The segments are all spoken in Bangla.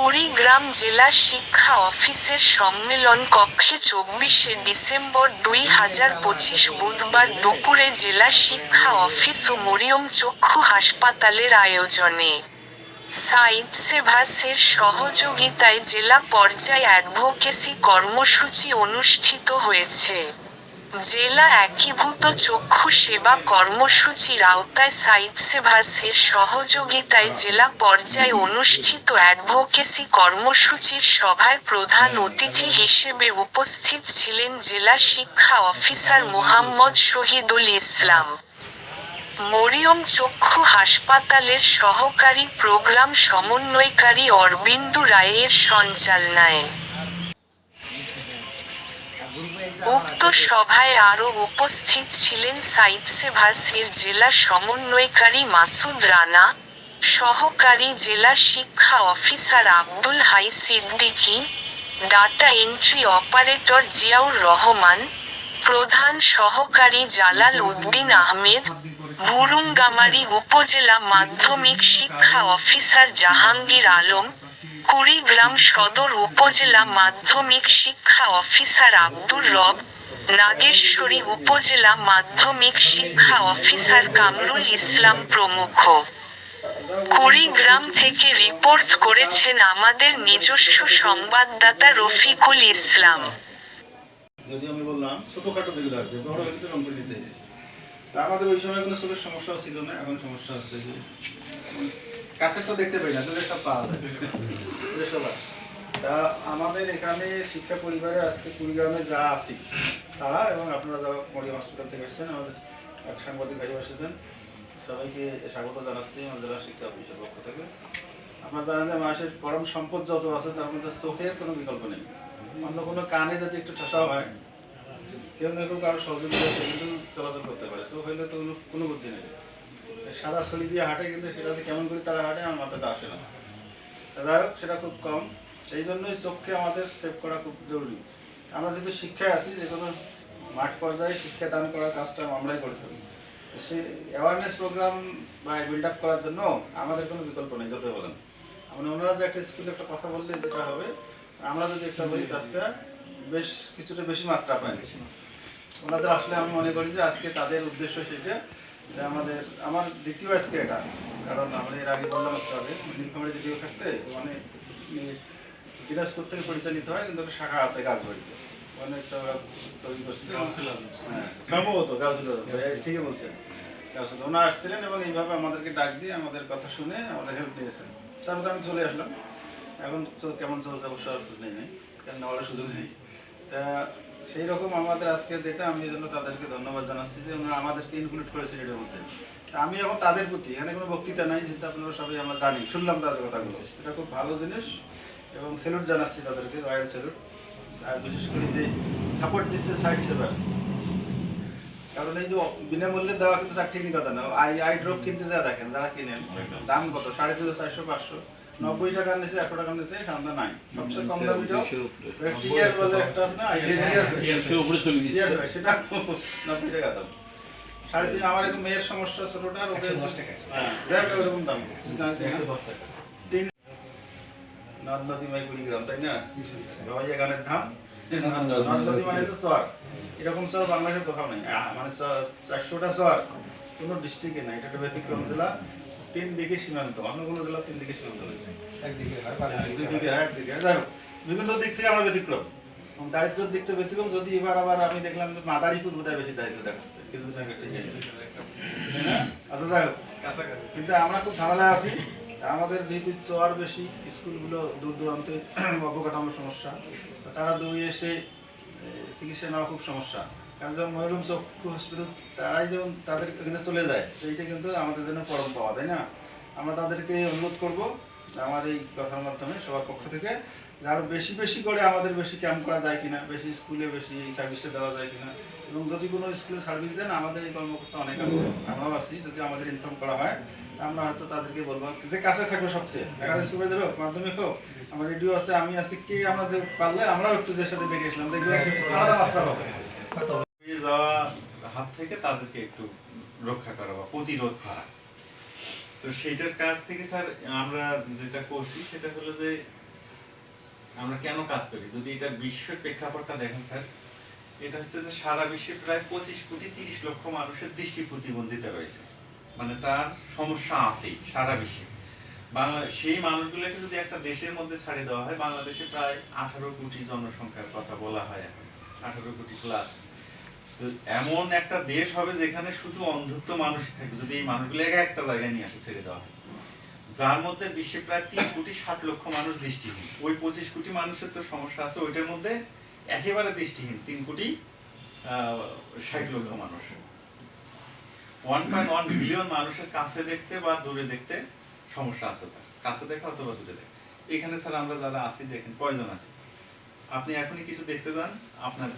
কুড়িগ্রাম জেলা শিক্ষা অফিসের সম্মেলন কক্ষে ২৪শে ডিসেম্বর ২০২৫ বুধবার দুপুরে জেলা শিক্ষা অফিস ও মরিয়ম চক্ষু হাসপাতালের আয়োজনে সাইদ সেভাসের সহযোগিতায় জেলা পর্যায়ে অ্যাডভোকেসি কর্মসূচি অনুষ্ঠিত হয়েছে। জেলা একীভূত চক্ষু সেবা কর্মসূচির আওতায় সাইদ সেভাসের সহযোগিতায় জেলা পর্যায়ে অনুষ্ঠিত অ্যাডভোকেসি কর্মসূচির সভায় প্রধান অতিথি হিসেবে উপস্থিত ছিলেন জেলা শিক্ষা অফিসার মোহাম্মদ শহীদুল ইসলাম। মরিয়ম চক্ষু হাসপাতালের সহকারী প্রোগ্রাম সমন্বয়কারী অরবিন্দু রায়ের সঞ্চালনায় উক্ত সভায় আরও উপস্থিত ছিলেন সাইদ সেভাসের জেলা সমন্বয়কারী মাসুদ রানা, সহকারী জেলা শিক্ষা officer Abdul Hai Siddiqui, data entry operator Ziaur Rahman, প্রধান সহকারী জালাল উদ্দিন আহমেদ, বুরুঙ্গামারী উপজেলা মাধ্যমিক শিক্ষা অফিসার জাহাঙ্গীর আলম, কুড়িগ্রাম সদর উপজেলা মাধ্যমিক শিক্ষা অফিসার আব্দুর রব, নাগেশ্বরী উপজেলা মাধ্যমিক শিক্ষা অফিসার কামরুল ইসলাম প্রমুখ। কুড়িগ্রাম থেকে রিপোর্ট করেছেন আমাদের নিজস্ব সংবাদদাতা রফিকুল ইসলাম। যদি আমি বললাম ছোটখাটো যেগুলো আর কি বড় হয়েছে রং করে নিতে আমাদের ওই সময় কোনো চোখের সমস্যাও ছিল না, এখন সমস্যা হচ্ছে যে কাছে তো দেখতে পাই না, দূরে সব পাওয়া যায় সবাই। তা আমাদের এখানে শিক্ষা পরিবারে আজকে কুড়িগ্রামে যা আছি তারা এবং আপনারা যারা মরিয়ম হসপিটাল থেকে এসেছেন, আমাদের এক সাংবাদিক ভাই এসেছেন, সবাইকে স্বাগত জানাচ্ছি আমাদের জেলা শিক্ষা অফিসের পক্ষ থেকে। আপনারা জানেন যে মানুষের পরম সম্পদ যত আছে তার মধ্যে চোখের কোনো বিকল্প নেই। অন্য কোনো কানে যদি একটু ঠসাও হয়, কেউ না কেউ কারো সহযোগিতা কিন্তু চলাচল করতে পারে, চোখ হইলে তো কোনো বুদ্ধি নেই। সাদা ছড়ি দিয়ে হাঁটে, কিন্তু সেটাতে কেমন করে তারা হাঁটে আমার মাথাতে আসে না। যাই হোক, সেটা খুব কম। এই জন্যই চোখকে আমাদের সেভ করা খুব জরুরি। আমরা যেহেতু শিক্ষায় আছি, যে কোনো মাঠ পর্যায়ে শিক্ষা দান করার কাজটা আমরাই করে থাকি। সেই অ্যাওয়ারনেস প্রোগ্রাম বা বিল্ড আপ করার জন্য আমাদের কোনো বিকল্প নেই, যত বলেন। মানে ওনারা যে একটা স্কুলে একটা কথা বললে যেটা হবে, আমরা যদি একটা বলি তাছাড়া বেশ কিছুটা বেশি মাত্রা পাই ওনাদের। আসলে আমি মনে করি যে আজকে তাদের উদ্দেশ্য সেটা যে আমার দ্বিতীয় আজকে এটা, কারণ আমাদের এর আগে বললাম একটু আগে নীলফামারী দ্বিতীয় থাকতে মানে দিনাজপুর থেকে পরিচালিত হয়, কিন্তু একটা শাখা আছে গাছবাড়িতে, অনেকটা তৈরি করছে। হ্যাঁ, সম্ভবত গাছগুলো ঠিকই বলছেন, গাছগুলো ওনারা আসছিলেন এবং এইভাবে আমাদেরকে ডাক দিয়ে আমাদের কথা শুনে আমাদের হেল্প নিয়েছেন। তারপরে আমি চলে আসলাম। এখন কেমন চলছে অবশ্য নেই, কারণ নেওয়ার সুযোগ নেই। তা সেই রকম আমাদের আজকে দেখে আমি এই জন্য তাদেরকে ধন্যবাদ জানাচ্ছি যে ওনারা আমাদেরকে ইনক্লুড করেছেন এটার মধ্যে। আমি এখন তাদের প্রতি, এখানে কোনো বক্তৃতা নাই, যেহেতু আপনারা সবাই আমরা জানি, শুনলাম তাদের কথাগুলো, এটা খুব ভালো জিনিস এবং স্যালুট জানাচ্ছি তাদেরকে, রয়্যাল স্যালুট। আর বিশেষ করে যে সাপোর্ট দিচ্ছে সাইড সেভার, কারণ এই যে বিনামূল্যে দেওয়া কিন্তু চারটি কথা না। আই ড্রপ কিনতে যা দেখেন, যারা কিনেন দাম কত 350, 400, 500, 90 টাকার নিচে, 100 টাকার নিচে সামনে নাই। সবচেয়ে কম দামিটাও টিয়ার বলে একটা আছে না, সেটা 90 টাকা দাম। 3.5 আমার এক মেয়ের সমস্যা ছোটটা, ওকে 10 টাকা দেখ এরকম দাম। 3 নদ নদী মাই কুড়িগ্রাম, তাই না? ভাইয়া গানের ধাম নদ নদী মানে তো চর, এরকম চর বাংলাদেশের কোথাও নেই। মানে 400টা চর কোনো ডিস্ট্রিক্টে নাই, এটা একটা ব্যতিক্রম জেলা। 3 দিকে সীমান্ত, অন্য কোনো জেলা 3 দিকে সীমান্ত রয়েছে, একদিকে একদিকে। যাই হোক, বিভিন্ন দিক থেকে আমরা ব্যতিক্রম, দারিদ্রের দিক থেকে ব্যতিক্রম। যদি এবার আবার আমি দেখলাম যে মাদারীপুর বোধহয় বেশি দারিদ্র দেখাচ্ছে কিছুদিন আগে, ঠিক আছে? আচ্ছা, যাই হোক, কিন্তু আমরা খুব ঝামেলায় আছি। আমাদের যেহেতু চর বেশি, স্কুলগুলো দূর দূরান্তে, অবকাঠামোর সমস্যা, তারা দৌড়ে এসে চিকিৎসা নেওয়া খুব সমস্যা। কারণ যখন মরিয়ম চক্ষু হসপিটাল তারাই যখন তাদের এখানে চলে যায়, সেইটা কিন্তু আমাদের জন্য পরম পাওয়া, তাই না? আমরা তাদেরকে অনুরোধ করবো আমার এই কথার মাধ্যমে সবার পক্ষ থেকে যে আরও বেশি বেশি করে আমাদের বেশি ক্যাম্প করা যায় কিনা, বেশি স্কুলে বেশি এই সার্ভিসটা দেওয়া যায় কিনা, এবং যদি কোনো স্কুলে সার্ভিস দেন, আমাদের এই কর্মকর্তা অনেক আছে, আমরাও আছি, যদি আমাদের ইনফর্ম করা হয় আমরা হয়তো তাদেরকে বলবো যে কাছে থাকবে সবচেয়ে, এখানে স্কুলে যাবে হোক, মাধ্যমিক হোক, আমার রেডিও আছে, আমি আছি, কি আমরা যে পারলে আমরাও একটু যে সাথে দেখে এসলাম, দেখবে আলাদা মাত্রা হবে। যাওয়া হাত থেকে তাদেরকে একটু রক্ষা করা বা প্রতিরোধ করা। তো সেইটার কাজ থেকে স্যার আমরা যেটা করছি সেটা হলো যে আমরা কেন কাজ করি যদি এটা বিশ্বের প্রেক্ষাপটটা দেখেন স্যার, এটা হচ্ছে যে সারা বিশ্বে প্রায় 25 কোটি 30 লক্ষ মানুষের দৃষ্টি প্রতিবন্ধিতা রয়েছে, মানে তার সমস্যা আছেই সারা বিশ্বে। সেই মানুষগুলোকে যদি একটা দেশের মধ্যে ছাড়িয়ে দেওয়া হয়, বাংলাদেশে প্রায় 18 কোটি জনসংখ্যার কথা বলা হয় এখন, 18 কোটি প্লাস। তো এমন একটা দেশ হবে যেখানে শুধু অন্ধত্ব মানুষই থাকবে যদি এই মানুষগুলোকে একটা জায়গায় নিয়ে আসে ছেড়ে দেওয়া হয়, যার মধ্যে বিশ্বে প্রায় 3 কোটি 60 লক্ষ মানুষ দৃষ্টিহীন। ওই 25 কোটি মানুষের তো সমস্যা আছে, ওইটার মধ্যে একেবারে দৃষ্টিহীন 3 কোটি 60 লক্ষ মানুষ। 1.1 বিলিয়ন মানুষের কাছে দেখতে বা দূরে দেখতে সমস্যা আছে, তার কাছে দেখা অথবা দূরে দেখা। এখানে স্যার আমরা যারা আছি দেখেন কয়জন আছি, আপনি এখনই কিছু দেখতে যান আপনার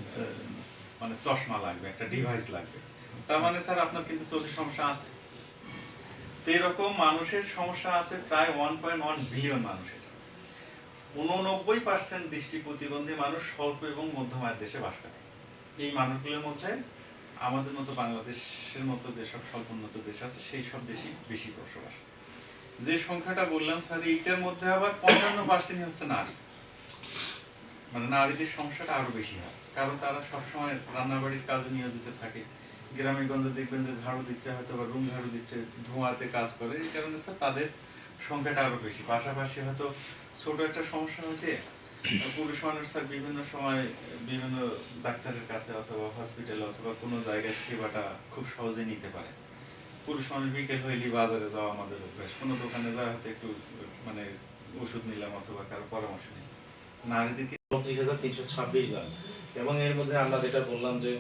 মানে চশমা লাগবে, একটা ডিভাইস লাগবে, তার মানে স্যার আপনার কিন্তু চোখের সমস্যা আছে। তো এরকম মানুষের সমস্যা আছে প্রায় 1.1 বিলিয়ন মানুষের। 89% দৃষ্টি প্রতিবন্ধী মানুষ স্বল্প এবং মধ্যম আয়ের দেশে বাস করে। এই মানুষগুলোর মধ্যে আমাদের মতো বাংলাদেশের মতো যেসব স্বল্পোন্নত দেশ আছে সেই সব দেশই বেশি বসবাস। যে সংখ্যাটা বললাম স্যার, এইটার মধ্যে আবার 55% হচ্ছে নারী, মানে নারীদের সমস্যাটা আরো বেশি হয়, কারণ তারা সবসময় রান্নাবাড়ির কাজে নিয়োজিত থাকে। গ্রামে গঞ্জে দেখবেন যে ঝাড়ু দিচ্ছে, হয়তো বা রুম ঝাড়ু দিচ্ছে, ধোঁয়াতে কাজ করে, এই কারণে স্যার তাদের সংখ্যাটা আরো বেশি। পাশাপাশি হয়তো ছোট একটা সমস্যা হয়েছে, পুরুষ মানুষ স্যার বিভিন্ন সময় বিভিন্ন ডাক্তারের কাছে অথবা হসপিটালে অথবা কোনো জায়গায় সেবাটা খুব সহজে নিতে পারে। পুরুষ মানুষ বিকেল হইলেই বাজারে যাওয়া আমাদের অভ্যাস, কোনো দোকানে যাওয়া হয়তো একটু মানে ওষুধ নিলাম অথবা কারো পরামর্শ নিলাম। নারীদেরকে 29,326 জন, এবং এর মধ্যে আমরা যেটা বললাম যে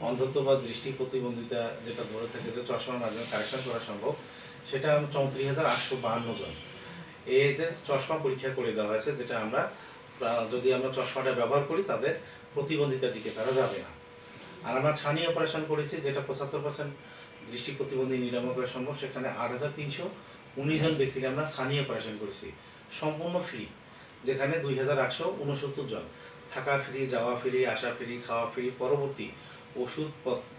অন্ধত্ব বা দৃষ্টি প্রতিবন্ধিতা যেটা ধরে থাকে যে চশমার মাধ্যমে কারেকশন করা সম্ভব, সেটা 34,852 জন। এদের চশমা পরীক্ষা করে দেওয়া হয়েছে, যেটা আমরা যদি আমরা চশমাটা ব্যবহার করি তাদের প্রতিবন্ধিতার দিকে তারা যাবে না। আর আমরা ছানি অপারেশন করেছি, যেটা 75% দৃষ্টি প্রতিবন্ধী নিরাময় করা সম্ভব, সেখানে 8,319 জন ব্যক্তিকে আমরা ছানি অপারেশন করেছি সম্পূর্ণ ফ্রি, যেখানে 2,869 জন থাকা ফ্রি, যাওয়া ফ্রি, আসা ফ্রি, খাওয়া ফ্রি, পরবর্তী ওষুধ,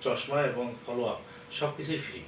চশমা এবং ফলো আপ সব কিছুই ফ্রি।